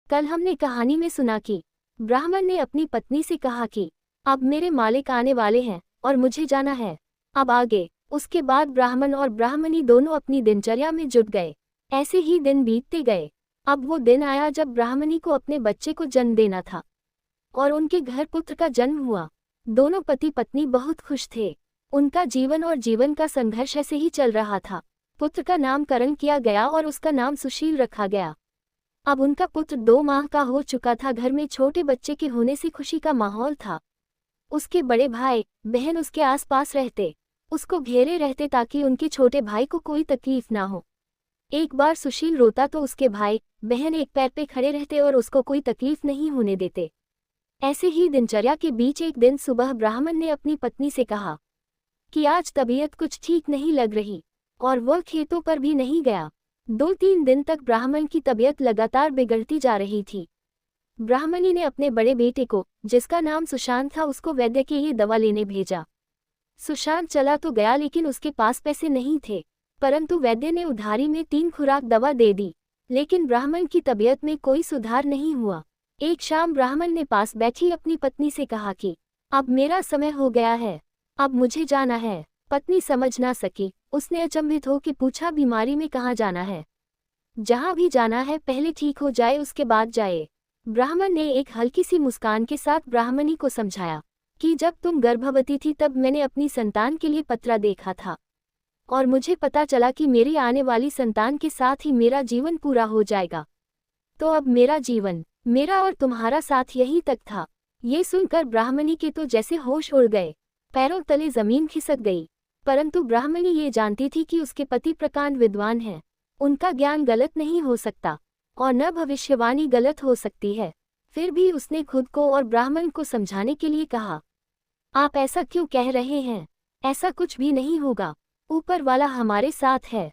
कल हमने कहानी में सुना कि ब्राह्मण ने अपनी पत्नी से कहा कि अब मेरे मालिक आने वाले हैं और मुझे जाना है। अब आगे उसके बाद ब्राह्मण और ब्राह्मणी दोनों अपनी दिनचर्या में जुट गए। ऐसे ही दिन बीतते गए। अब वो दिन आया जब ब्राह्मणी को अपने बच्चे को जन्म देना था और उनके घर पुत्र का जन्म हुआ। दोनों पति पत्नी बहुत खुश थे। उनका जीवन और जीवन का संघर्ष ऐसे ही चल रहा था। पुत्र का नामकरण किया गया और उसका नाम सुशील रखा गया। अब उनका पुत्र 2 माह का हो चुका था। घर में छोटे बच्चे के होने से खुशी का माहौल था। उसके बड़े भाई बहन उसके आसपास रहते, उसको घेरे रहते ताकि उनके छोटे भाई को कोई तकलीफ ना हो। एक बार सुशील रोता तो उसके भाई बहन एक पैर पे खड़े रहते और उसको कोई तकलीफ नहीं होने देते। ऐसे ही दिनचर्या के बीच एक दिन सुबह ब्राह्मण ने अपनी पत्नी से कहा कि आज तबीयत कुछ ठीक नहीं लग रही और वह खेतों पर भी नहीं गया। 2-3 दिन तक ब्राह्मण की तबीयत लगातार बिगड़ती जा रही थी। ब्राह्मणी ने अपने बड़े बेटे को, जिसका नाम सुशांत था, उसको वैद्य के लिए दवा लेने भेजा। सुशांत चला तो गया लेकिन उसके पास पैसे नहीं थे, परंतु वैद्य ने उधारी में 3 खुराक दवा दे दी। लेकिन ब्राह्मण की तबीयत में कोई सुधार नहीं हुआ। एक शाम ब्राह्मण ने पास बैठी अपनी पत्नी से कहा कि अब मेरा समय हो गया है, अब मुझे जाना है। पत्नी समझ ना सकी। उसने अचंभित हो के पूछा, बीमारी में कहाँ जाना है? जहाँ भी जाना है पहले ठीक हो जाए उसके बाद जाए। ब्राह्मण ने एक हल्की सी मुस्कान के साथ ब्राह्मणी को समझाया कि जब तुम गर्भवती थी तब मैंने अपनी संतान के लिए पत्र देखा था और मुझे पता चला कि मेरी आने वाली संतान के साथ ही मेरा जीवन पूरा हो जाएगा। तो अब मेरा जीवन, मेरा और तुम्हारा साथ यहीं तक था। ये सुनकर ब्राह्मणी के तो जैसे होश उड़ गए, पैरों तले जमीन खिसक गई। परंतु ब्राह्मणी ये जानती थी कि उसके पति प्रकांड विद्वान हैं। उनका ज्ञान गलत नहीं हो सकता और न भविष्यवाणी गलत हो सकती है। फिर भी उसने खुद को और ब्राह्मण को समझाने के लिए कहा, आप ऐसा क्यों कह रहे हैं? ऐसा कुछ भी नहीं होगा। ऊपर वाला हमारे साथ है।